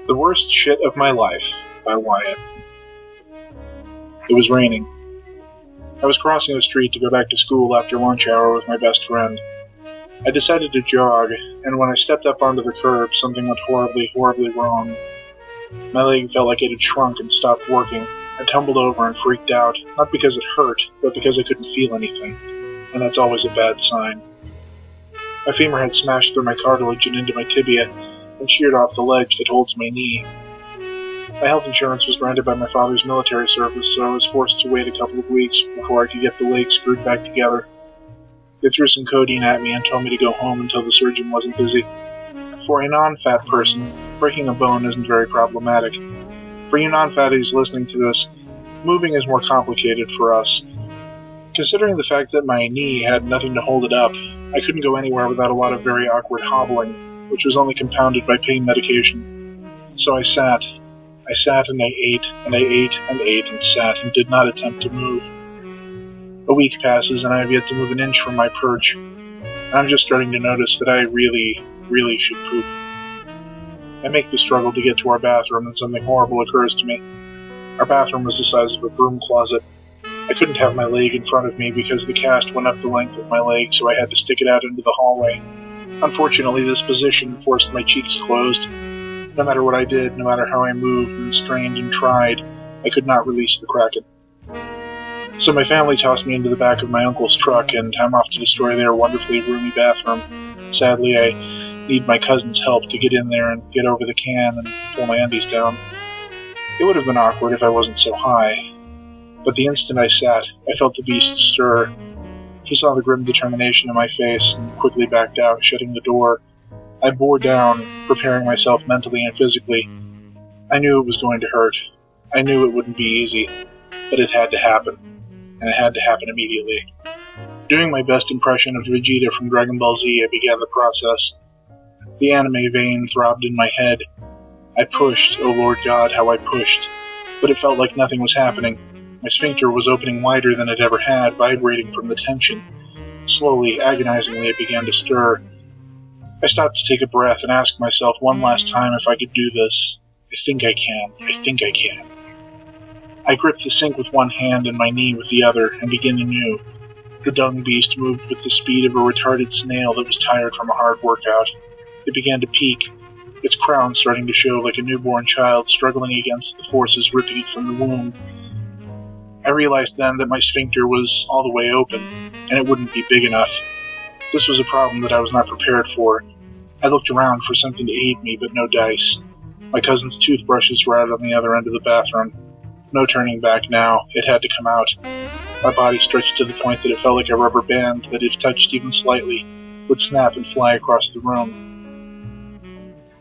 The Worst Shit of My Life by Wyatt. It was raining. I was crossing the street to go back to school after lunch hour with my best friend. I decided to jog, and when I stepped up onto the curb, something went horribly, horribly wrong. My leg felt like it had shrunk and stopped working. I tumbled over and freaked out, not because it hurt, but because I couldn't feel anything, and that's always a bad sign. My femur had smashed through my cartilage and into my tibia, and sheared off the ledge that holds my knee. My health insurance was granted by my father's military service, so I was forced to wait a couple of weeks before I could get the leg screwed back together. They threw some codeine at me and told me to go home until the surgeon wasn't busy. For a non-fat person, breaking a bone isn't very problematic. For you non-fatties listening to this, moving is more complicated for us. Considering the fact that my knee had nothing to hold it up, I couldn't go anywhere without a lot of very awkward hobbling, which was only compounded by pain medication. So I sat. I sat and I ate, and I ate and ate and sat and did not attempt to move. A week passes and I have yet to move an inch from my perch. I'm just starting to notice that I really, really should poop. I make the struggle to get to our bathroom and something horrible occurs to me. Our bathroom was the size of a broom closet. I couldn't have my leg in front of me because the cast went up the length of my leg, so I had to stick it out into the hallway. Unfortunately, this position forced my cheeks closed. No matter what I did, no matter how I moved and strained and tried, I could not release the kraken. So my family tossed me into the back of my uncle's truck, and I'm off to destroy their wonderfully roomy bathroom. Sadly, I need my cousin's help to get in there and get over the can and pull my undies down. It would have been awkward if I wasn't so high. But the instant I sat, I felt the beast stir. He saw the grim determination in my face and quickly backed out, shutting the door. I bore down, preparing myself mentally and physically. I knew it was going to hurt. I knew it wouldn't be easy, but it had to happen, and it had to happen immediately. Doing my best impression of Vegeta from Dragon Ball Z, I began the process. The anime vein throbbed in my head. I pushed, oh Lord God, how I pushed, but it felt like nothing was happening. My sphincter was opening wider than it ever had, vibrating from the tension. Slowly, agonizingly, it began to stir. I stopped to take a breath and ask myself one last time if I could do this. I think I can. I think I can. I gripped the sink with one hand and my knee with the other, and began anew. The dung beast moved with the speed of a retarded snail that was tired from a hard workout. It began to peak, its crown starting to show like a newborn child struggling against the forces ripping it from the womb. I realized then that my sphincter was all the way open, and it wouldn't be big enough. This was a problem that I was not prepared for. I looked around for something to aid me, but no dice. My cousin's toothbrushes were out on the other end of the bathroom. No turning back now. It had to come out. My body stretched to the point that it felt like a rubber band that, if touched even slightly, would snap and fly across the room.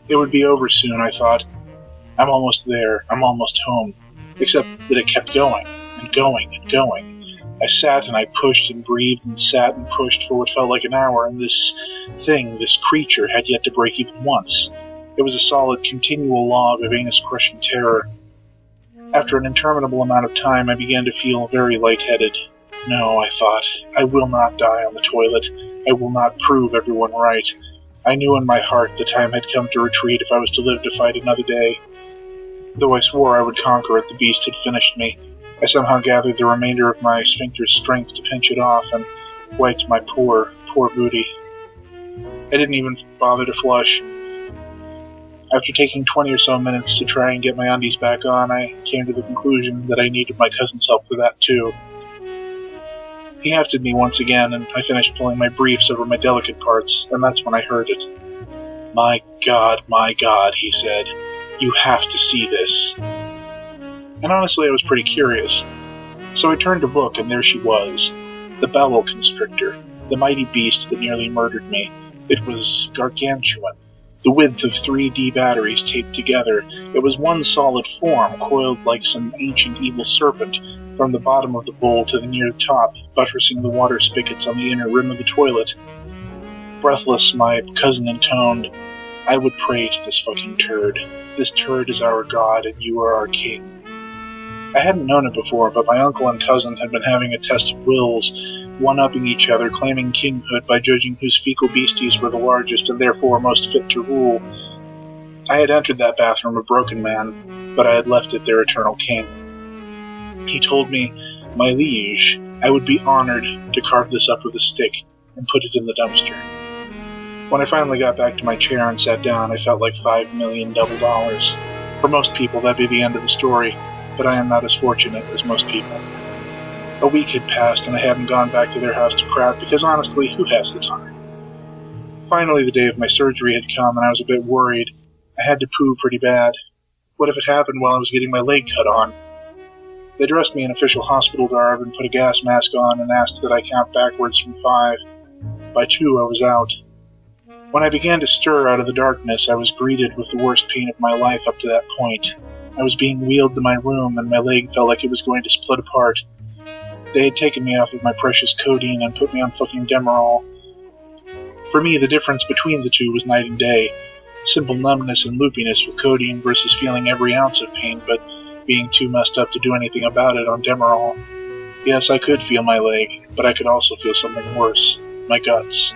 It would be over soon, I thought. I'm almost there. I'm almost home. Except that it kept going, and going, and going. I sat and I pushed and breathed and sat and pushed for what felt like an hour, and this thing, this creature, had yet to break even once. It was a solid, continual log of anus-crushing terror. After an interminable amount of time, I began to feel very lightheaded. No, I thought, I will not die on the toilet. I will not prove everyone right. I knew in my heart the time had come to retreat if I was to live to fight another day. Though I swore I would conquer it, the beast had finished me. I somehow gathered the remainder of my sphincter's strength to pinch it off and wiped my poor, poor booty. I didn't even bother to flush. After taking 20 or so minutes to try and get my undies back on, I came to the conclusion that I needed my cousin's help for that too. He hefted me once again, and I finished pulling my briefs over my delicate parts, and that's when I heard it. My God, he said. You have to see this. And honestly, I was pretty curious. So I turned to look, and there she was. The boa constrictor, the mighty beast that nearly murdered me. It was gargantuan. The width of 3D batteries taped together. It was one solid form, coiled like some ancient evil serpent, from the bottom of the bowl to the near top, buttressing the water spigots on the inner rim of the toilet. Breathless, my cousin intoned, I would pray to this fucking turd. This turd is our god, and you are our king. I hadn't known it before, but my uncle and cousin had been having a test of wills, one-upping each other, claiming kinghood by judging whose fecal beasties were the largest and therefore most fit to rule. I had entered that bathroom a broken man, but I had left it their eternal king. He told me, "My liege, I would be honored to carve this up with a stick and put it in the dumpster." When I finally got back to my chair and sat down, I felt like $5 million double dollars. For most people, that'd be the end of the story, but I am not as fortunate as most people. A week had passed and I hadn't gone back to their house to crap because honestly, who has the time? Finally, the day of my surgery had come and I was a bit worried. I had to poo pretty bad. What if it happened while I was getting my leg cut on? They dressed me in official hospital garb and put a gas mask on and asked that I count backwards from 5. By 2, I was out. When I began to stir out of the darkness, I was greeted with the worst pain of my life up to that point. I was being wheeled to my room and my leg felt like it was going to split apart. They had taken me off of my precious codeine and put me on fucking Demerol. For me, the difference between the two was night and day. Simple numbness and loopiness with codeine versus feeling every ounce of pain, but being too messed up to do anything about it on Demerol. Yes, I could feel my leg, but I could also feel something worse. My guts.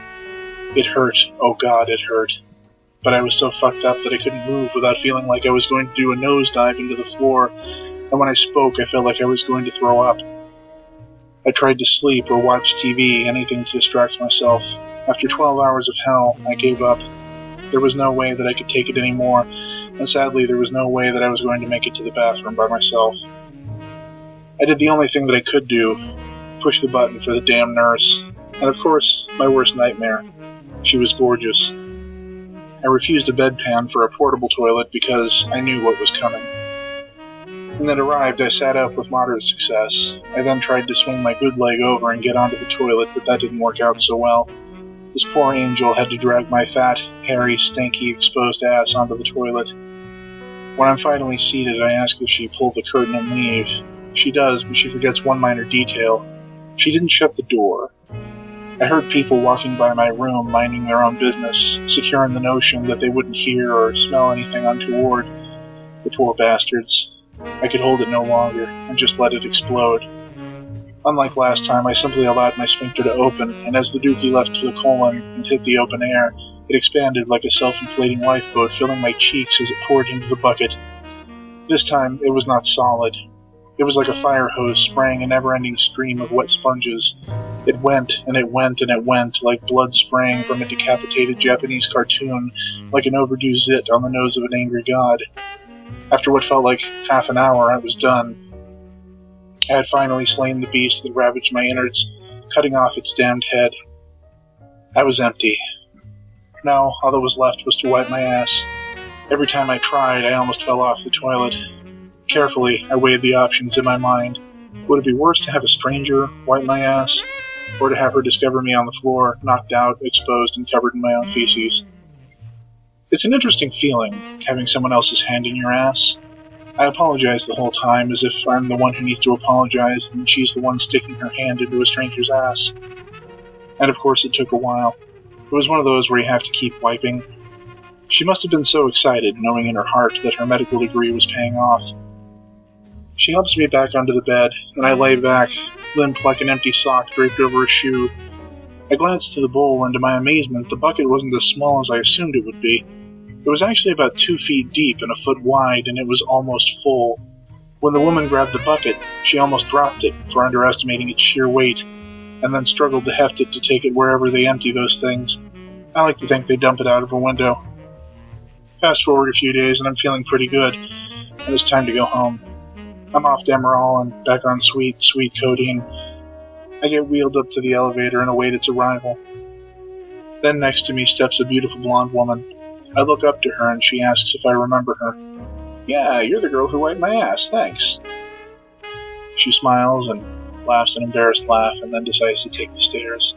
It hurt. Oh God, it hurt. But I was so fucked up that I couldn't move without feeling like I was going to do a nosedive into the floor, and when I spoke, I felt like I was going to throw up. I tried to sleep or watch TV, anything to distract myself. After 12 hours of hell, I gave up. There was no way that I could take it anymore, and sadly there was no way that I was going to make it to the bathroom by myself. I did the only thing that I could do, push the button for the damn nurse, and of course, my worst nightmare. She was gorgeous. I refused a bedpan for a portable toilet because I knew what was coming. When it arrived, I sat up with moderate success. I then tried to swing my good leg over and get onto the toilet, but that didn't work out so well. This poor angel had to drag my fat, hairy, stanky, exposed ass onto the toilet. When I'm finally seated, I ask if she pulled the curtain and leave. She does, but she forgets one minor detail. She didn't shut the door. I heard people walking by my room minding their own business, secure in the notion that they wouldn't hear or smell anything untoward. The poor bastards. I could hold it no longer, and just let it explode. Unlike last time, I simply allowed my sphincter to open, and as the dookie left the colon and hit the open air, it expanded like a self-inflating lifeboat, filling my cheeks as it poured into the bucket. This time, it was not solid. It was like a fire hose spraying a never-ending stream of wet sponges. It went, and it went, and it went, like blood spraying from a decapitated Japanese cartoon, like an overdue zit on the nose of an angry god. After what felt like half an hour, I was done. I had finally slain the beast that ravaged my innards, cutting off its damned head. I was empty. Now, all that was left was to wipe my ass. Every time I tried, I almost fell off the toilet. Carefully, I weighed the options in my mind. Would it be worse to have a stranger wipe my ass, or to have her discover me on the floor, knocked out, exposed, and covered in my own feces? It's an interesting feeling, having someone else's hand in your ass. I apologized the whole time, as if I'm the one who needs to apologize, and she's the one sticking her hand into a stranger's ass. And of course it took a while. It was one of those where you have to keep wiping. She must have been so excited, knowing in her heart that her medical degree was paying off. She helps me back onto the bed, and I lay back, limp like an empty sock draped over a shoe. I glanced to the bowl, and to my amazement, the bucket wasn't as small as I assumed it would be. It was actually about 2 feet deep and a foot wide, and it was almost full. When the woman grabbed the bucket, she almost dropped it for underestimating its sheer weight, and then struggled to heft it to take it wherever they empty those things. I like to think they dump it out of a window. Fast forward a few days, and I'm feeling pretty good, and it's time to go home. I'm off Demerol and back on sweet, sweet codeine. I get wheeled up to the elevator and await its arrival. Then next to me steps a beautiful blonde woman. I look up to her and she asks if I remember her. "Yeah, you're the girl who wiped my ass, thanks." She smiles and laughs an embarrassed laugh and then decides to take the stairs.